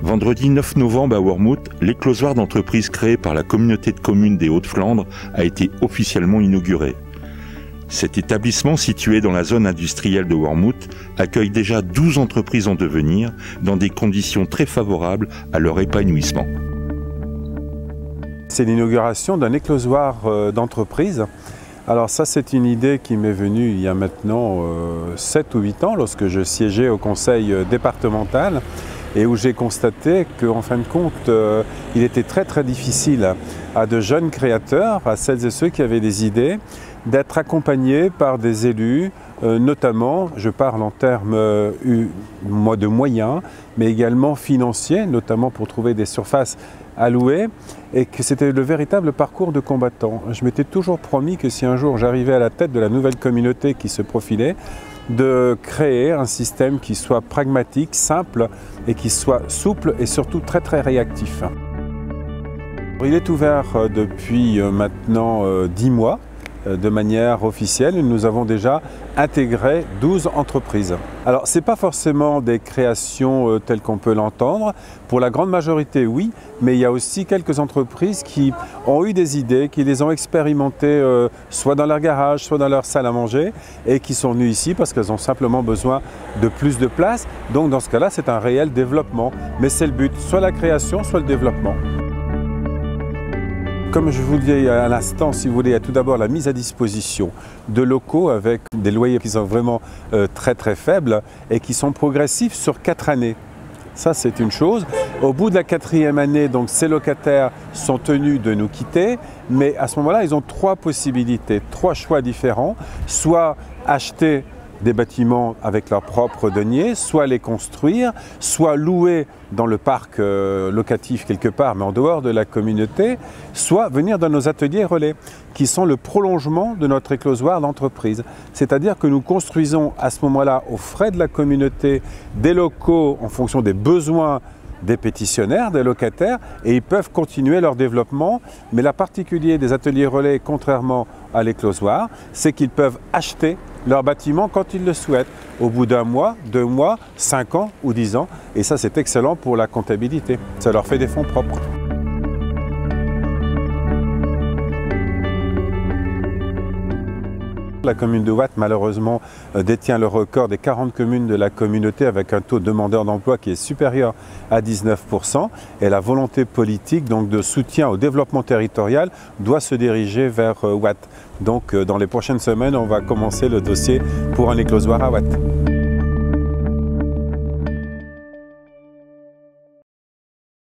Vendredi 9 novembre à Wormhout, l'éclosoir d'entreprise créé par la communauté de communes des Hauts-de-Flandre a été officiellement inauguré. Cet établissement, situé dans la zone industrielle de Wormhout, accueille déjà 12 entreprises en devenir dans des conditions très favorables à leur épanouissement. C'est l'inauguration d'un éclosoir d'entreprise. Alors ça, c'est une idée qui m'est venue il y a maintenant 7 ou 8 ans lorsque je siégeais au conseil départemental et où j'ai constaté qu'en fin de compte, il était très difficile à de jeunes créateurs, à celles et ceux qui avaient des idées, d'être accompagnés par des élus, notamment, je parle en termes de moyens, mais également financiers, notamment pour trouver des surfaces à louer, et que c'était le véritable parcours de combattant. Je m'étais toujours promis que si un jour j'arrivais à la tête de la nouvelle communauté qui se profilait, de créer un système qui soit pragmatique, simple et qui soit souple et surtout très réactif. Il est ouvert depuis maintenant 10 mois. De manière officielle, nous avons déjà intégré 12 entreprises. Alors, ce n'est pas forcément des créations telles qu'on peut l'entendre. Pour la grande majorité, oui, mais il y a aussi quelques entreprises qui ont eu des idées, qui les ont expérimentées soit dans leur garage, soit dans leur salle à manger, et qui sont venues ici parce qu'elles ont simplement besoin de plus de place. Donc, dans ce cas-là, c'est un réel développement. Mais c'est le but, soit la création, soit le développement. Comme je vous le dis à l'instant, si vous voulez, il y a tout d'abord la mise à disposition de locaux avec des loyers qui sont vraiment très faibles et qui sont progressifs sur 4 années. Ça, c'est une chose. Au bout de la 4e année, donc, ces locataires sont tenus de nous quitter, mais à ce moment-là, ils ont 3 possibilités, 3 choix différents. Soit acheter des bâtiments avec leurs propres deniers, soit les construire, soit louer dans le parc locatif quelque part, mais en dehors de la communauté, soit venir dans nos ateliers relais, qui sont le prolongement de notre éclosoir d'entreprise. C'est-à-dire que nous construisons à ce moment-là, aux frais de la communauté, des locaux en fonction des besoins des pétitionnaires, des locataires, et ils peuvent continuer leur développement. Mais la particulier des ateliers relais, contrairement à l'éclosoir, c'est qu'ils peuvent acheter leur bâtiment quand ils le souhaitent, au bout d'1 mois, 2 mois, 5 ans ou 10 ans. Et ça, c'est excellent pour la comptabilité. Ça leur fait des fonds propres. La commune de Watt, malheureusement, détient le record des 40 communes de la communauté avec un taux de demandeurs d'emploi qui est supérieur à 19%. Et la volonté politique donc, de soutien au développement territorial doit se diriger vers Watt. Donc, dans les prochaines semaines, on va commencer le dossier pour un éclosoir à Watt.